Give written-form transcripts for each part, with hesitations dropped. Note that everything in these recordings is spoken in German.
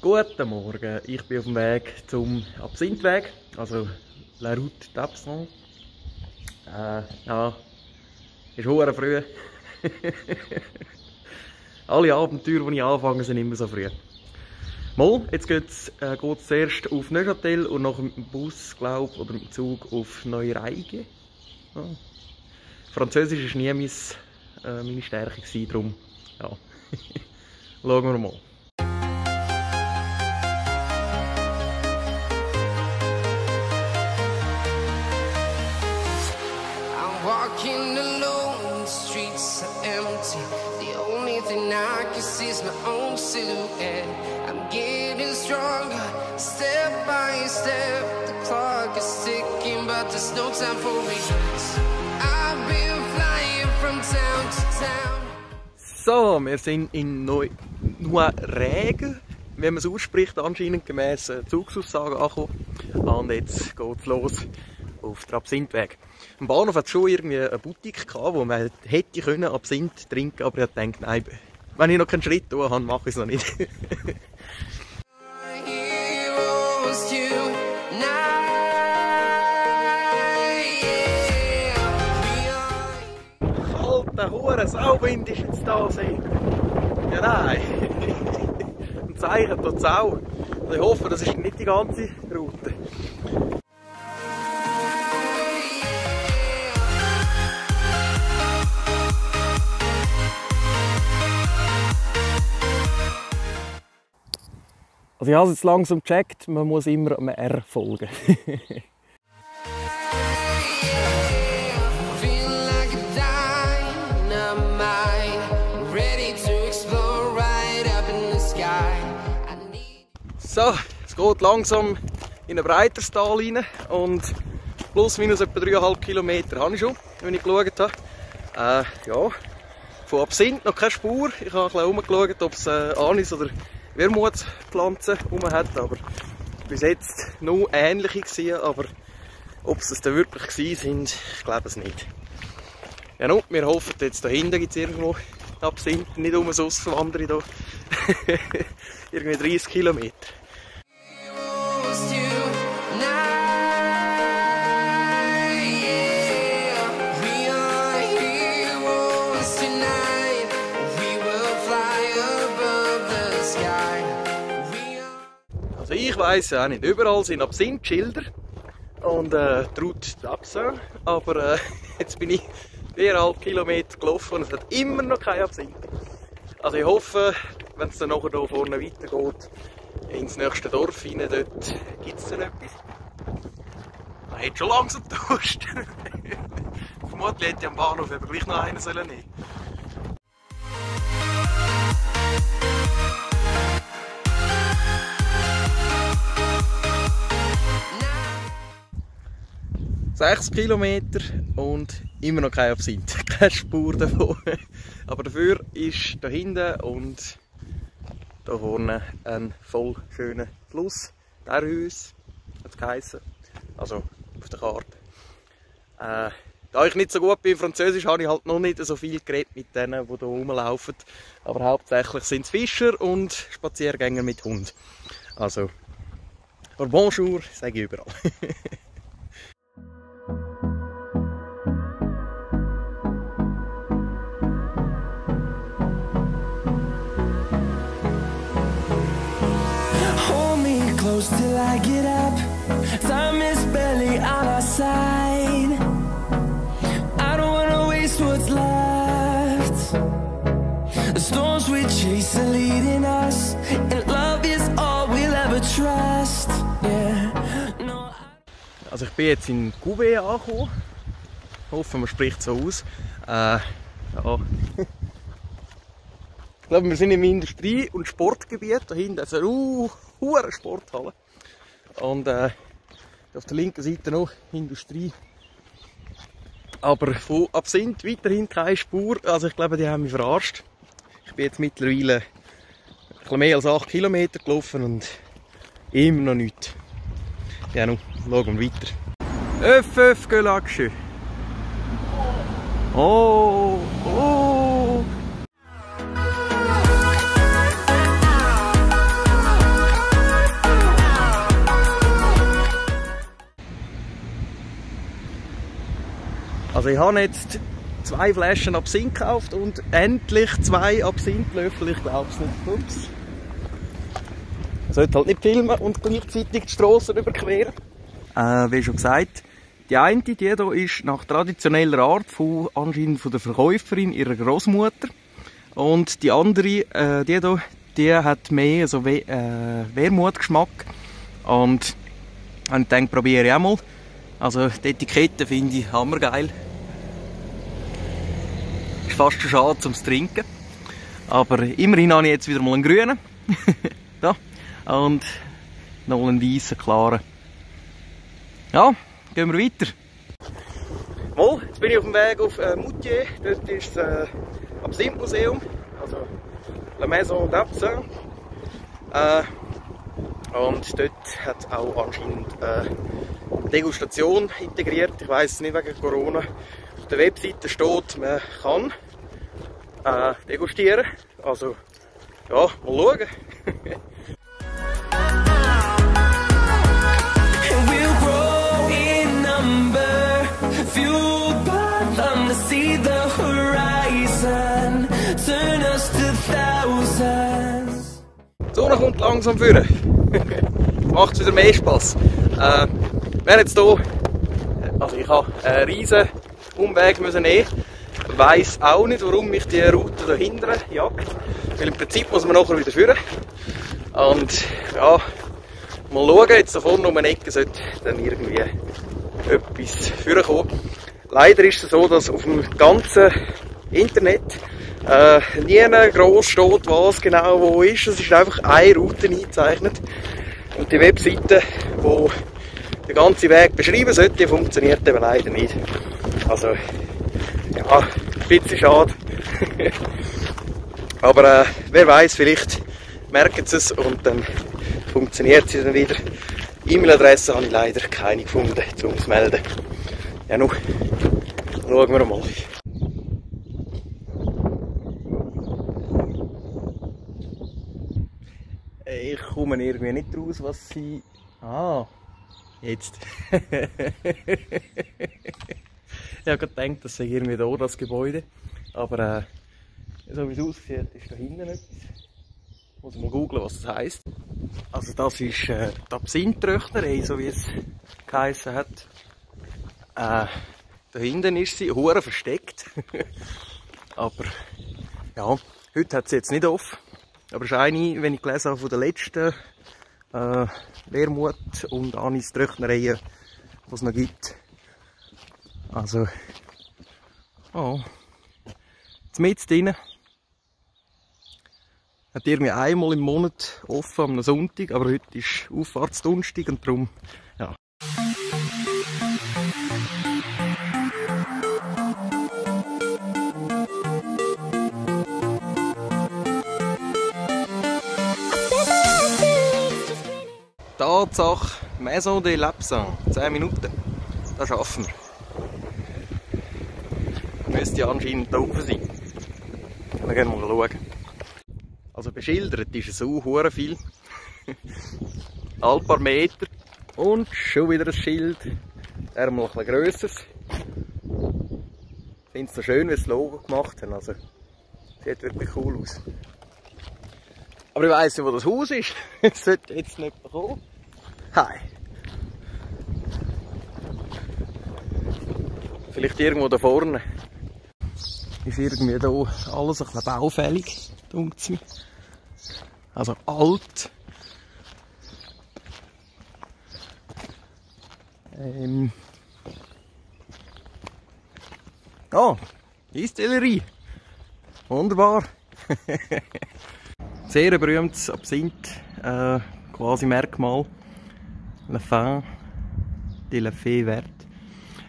Guten Morgen, ich bin auf dem Weg zum Absinthweg, also La Route d'Absinthe. Ja, ist verdammt früh. Alle Abenteuer, die ich anfange, sind immer so früh. Mal, jetzt geht es zuerst auf Neuchâtel und nachher mit dem Bus, glaube ich, oder mit dem Zug auf Neureige. Ja. Französisch war nie meine Stärke, darum ja. Schauen wir mal. Walking alone, the streets are empty. The only thing I can see is my own silhouette. I'm getting stronger, step by step. The clock is ticking, but there's no time for me. I've been flying from town to town. So, wir sind in Neureige, wenn man es ausspricht, anscheinend gemäß Zugsaussagen angekommen. Und jetzt geht's los auf den Absinthweg. Am Bahnhof hat es schon irgendwie eine Boutique gehabt, wo man hätte können Absinth trinken, aber ich habe gedacht, nein, wenn ich noch keinen Schritt tun habe, mache ich es noch nicht. Alter Hure, Sauwind ist jetzt da. Ja nein. Ein Zeichen tut es auch. Also ich hoffe, das ist nicht die ganze Route. Also ich habe es jetzt langsam gecheckt, man muss immer einem R folgen. So, es geht langsam in ein breiteres Tal rein und plus minus etwa 3,5 Kilometer habe ich schon, wenn ich geschaut habe. Ja, von Absinth noch keine Spur. Ich habe ein bisschen rumgeschaut, ob es Anis oder Wermutspflanzen rum hat, aber bis jetzt noch ähnliche gesehen, aber ob es dann wirklich gewesen sind, ich glaube es nicht. Ja, nun, wir hoffen jetzt, da hinten gibt es irgendwo Absinth, nicht umsonst wandere ich hier. Irgendwie 30 Kilometer. Also ich weiss ja auch nicht, überall sind Absinth-Schilder und die Route d'Absinthe, aber jetzt bin ich 4,5 Kilometer gelaufen und es hat immer noch kein Absinth. Also ich hoffe, wenn es dann nachher hier vorne weitergeht, ins nächste Dorf rein, dort gibt es dann etwas. Man hat schon langsam Durst. Vermutlich hätte ich am Bahnhof aber gleich noch einen nehmen sollen. 6 Kilometer und immer noch kein Absinth, keine Spur davon. Aber dafür ist da hinten und da vorne ein voll schöner Fluss. Terhus hat es geheissen, also auf der Karte. Da ich nicht so gut bin in Französisch, habe ich halt noch nicht so viel geredet mit denen, die hier rumlaufen. Aber hauptsächlich sind es Fischer und Spaziergänger mit Hund. Also, aber bonjour sage ich überall. Close till I get up. Time is barely on our side. I don't wanna waste what's left. The storms we chase are leading us, and love is all we'll ever trust. Yeah. No. Also ich bin jetzt in Couvet angekommen. Ich hoffe, man spricht so aus. Ja. Ich glaube, wir sind im Industrie- und Sportgebiet. Da hinten ist eine hohe Sporthalle. Und auf der linken Seite noch Industrie. Aber von Absinth weiterhin keine Spur. Also ich glaube, die haben mich verarscht. Ich bin jetzt mittlerweile ein bisschen mehr als 8 Kilometer gelaufen und immer noch nichts. Ja, nun schauen wir weiter. Öff, Gelagsche. Oh, oh. Also ich habe jetzt 2 Flaschen Absinth gekauft und endlich 2 Absinthlöffel, ich glaube es nicht. Ups. Ich sollte halt nicht filmen und gleichzeitig die Strasse überqueren. Wie schon gesagt, die eine, die hier ist nach traditioneller Art anscheinend von der Verkäuferin ihrer Großmutter. Und die andere, die hat mehr so Wermutgeschmack. Und ich denke, probiere ich auch mal. Also die Etikette finde ich hammergeil. Ist fast schon schade zum Trinken. Aber immerhin habe ich jetzt wieder mal einen grünen. Da. Und noch einen weißen, klaren. Ja, gehen wir weiter. Mal, jetzt bin ich auf dem Weg auf Moutier. Dort ist das Absinth-Museum. Also La Maison d'Absinthe. Und dort hat es auch anscheinend Degustation integriert. Ich weiss es nicht wegen Corona. Auf der Webseite steht, man kann degustieren. Also, ja, mal schauen. We'll grow in number, fueled by them to see the horizon, turn us to thousands. Die Sonne kommt langsam vor. Macht wieder mehr Spass. Wir jetzt hier, also ich habe einen riesen Umweg nehmen. Ich weiss auch nicht, warum mich die Route dahinter jagt. Weil im Prinzip muss man nachher wieder führen. Und ja, mal schauen, jetzt da vorne um eine Ecke sollte dann irgendwie etwas vorkommen. Leider ist es so, dass auf dem ganzen Internet nie gross steht, was genau wo ist. Es ist einfach eine Route eingezeichnet. Und die Webseite, die den ganzen Weg beschreiben sollte, die funktioniert eben leider nicht. Also, ja, ein bisschen schade. Aber wer weiß, vielleicht merken sie es und dann funktioniert sie dann wieder. E-Mail-Adresse habe ich leider keine gefunden, um zu melden. Ja, nun schauen wir mal. Ich komme irgendwie nicht raus, was sie... Ah, jetzt. Ich habe gerade gedacht, das sei irgendwie da, das Gebäude. Aber so wie es aussieht, ist da hinten etwas. Muss mal googeln, was das heisst. Also das ist die Absinth-Tröchnerei, so wie es geheissen hat. Da hinten ist sie, hure versteckt. Aber ja, heute hat sie jetzt nicht offen. Aber es ist eine, wenn ich gelesen habe, von den letzten Wermut- und Anis-Tröchnereien, die es noch gibt. Also, oh, jetzt mit drin. Hat irgendwie einmal im Monat offen am Sonntag, aber heute ist Auffahrtsdonnerstag und darum, ja. Tatsache, Maison de l'Absinthe, 10 Minuten. Das schaffen wir. Müsste anscheinend da oben sein. Dann gehen wir mal schauen. Also beschildert ist es so hure viel. Ein paar Meter. Und schon wieder ein Schild. Einmal ein bisschen grösseres. Ich finde es so schön, wie sie das Logo gemacht haben. Also, sieht wirklich cool aus. Aber ich weiss nicht, wo das Haus ist. Es sollte jetzt nicht kommen. Hi. Vielleicht irgendwo da vorne. Ist irgendwie da alles ein bisschen baufällig, denkt es mir. Also alt. Oh, Distillerie. Wunderbar. Sehr berühmtes Absinth, quasi Merkmal. La Fin de la Fée Verte.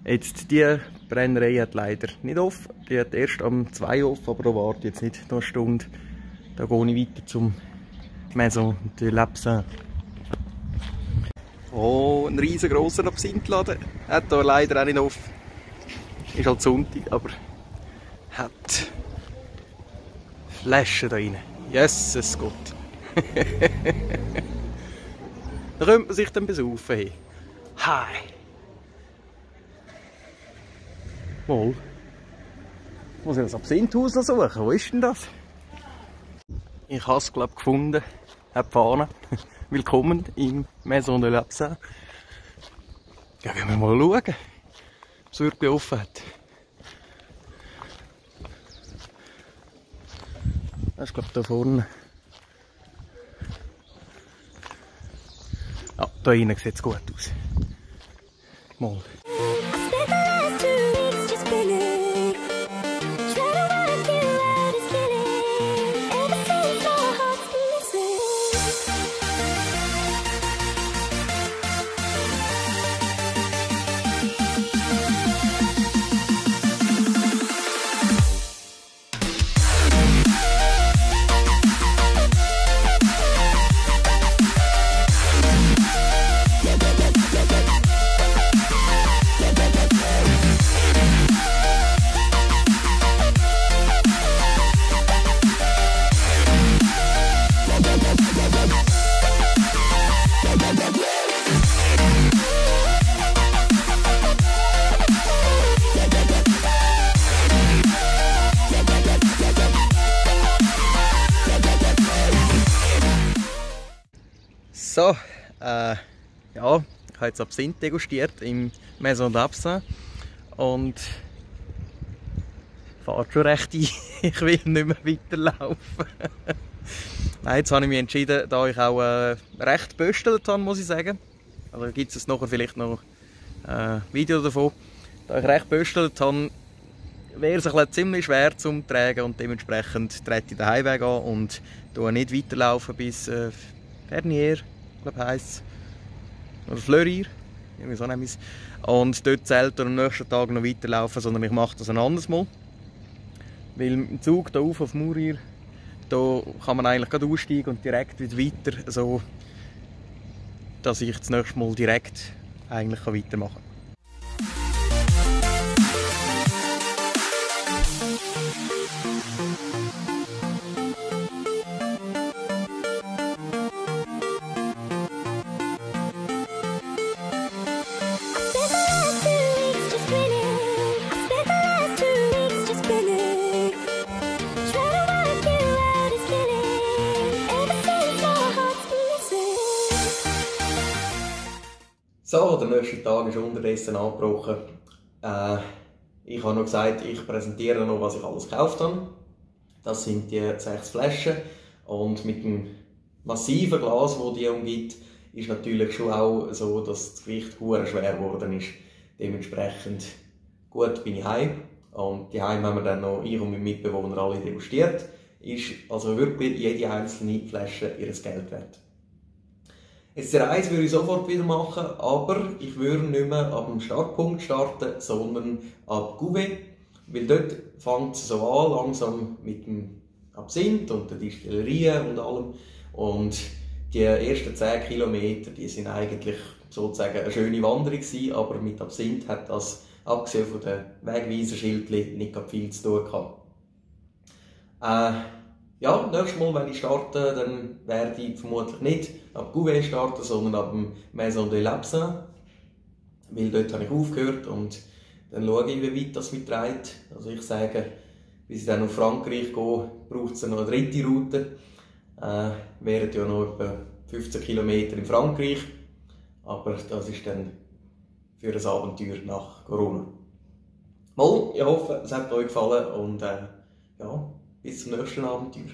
Jetzt, die Brennerei hat leider nicht offen. Die hat erst am 2 offen, aber da warte jetzt nicht noch eine Stunde. Da gehe ich weiter zum Maison de l'Absinthe. Oh, ein riesengroßer Absinthladen. Hat hier leider auch nicht offen. Ist halt Sonntag, aber hat Flaschen da rein. Jesus Gott. Da könnte man sich dann besaufen. Hey. Hi. Wohl. Muss ich das Absinthhaus noch suchen? Wo ist denn das? Ich habe es, glaube ich, gefunden. Habe die Fahne. Willkommen im Maison de l'Absinthe. Ja, gehen wir mal schauen, ob es wirklich offen hat. Das ist, glaube ich, da vorne. Ja, da hinten sieht es gut aus. Mal. So, ja, ich habe jetzt Absinth degustiert im Maison d'Absinthe und fahrt schon recht ein. Ich will nicht mehr weiterlaufen. Nein, jetzt habe ich mich entschieden, da ich auch recht geböstelt habe, muss ich sagen. Also gibt es nachher vielleicht noch ein Video davon. Da ich recht geböstelt habe, wäre es ziemlich schwer zum Tragen und dementsprechend trete ich den Heimweg an und nicht weiterlaufen bis Fernier. Ich glaube, heisst oder Fleurir, irgendwie so nehmen wir es. Und dort zählt am nächsten Tag noch weiterlaufen, sondern ich mache das ein anderes Mal. Weil im Zug hier auf Murier, da kann man eigentlich gerade aussteigen und direkt wieder weiter, so dass ich das nächste Mal direkt eigentlich weitermachen kann. So, der nächste Tag ist unterdessen angebrochen. Ich habe noch gesagt, ich präsentiere noch, was ich alles gekauft habe. Das sind die 6 Flaschen. Und mit dem massiven Glas, das die umgibt, ist natürlich schon auch so, dass das Gewicht sehr schwer geworden ist. Dementsprechend gut bin ich heim. Und die Heim haben wir dann noch, ich und mein Mitbewohner, alle degustiert. Ist also wirklich jede einzelne Flasche ihr Geld wert. Jetzt die Reise würde ich sofort wieder machen, aber ich würde nicht mehr ab dem Startpunkt starten, sondern ab Gouvet. Weil dort fängt es so an, langsam mit dem Absinth und der Distillerie und allem. Und die ersten 10 Kilometer, die sind eigentlich sozusagen eine schöne Wanderung gewesen, aber mit Absinth hat das, abgesehen von den Wegweiserschildchen, nicht viel zu tun gehabt. Ja, nächstes Mal, wenn ich starte, dann werde ich vermutlich nicht ab Gouvet starten, sondern ab dem Maison de l'Absinthe. Weil dort habe ich aufgehört und dann schaue ich, wie weit das mich trägt. Also ich sage, bis ich dann nach Frankreich gehe, braucht es noch eine dritte Route. Wären ja noch etwa 15 Kilometer in Frankreich. Aber das ist dann für ein Abenteuer nach Corona. Mal, ich hoffe, es hat euch gefallen und ja, bis zum nächsten Abenteuer.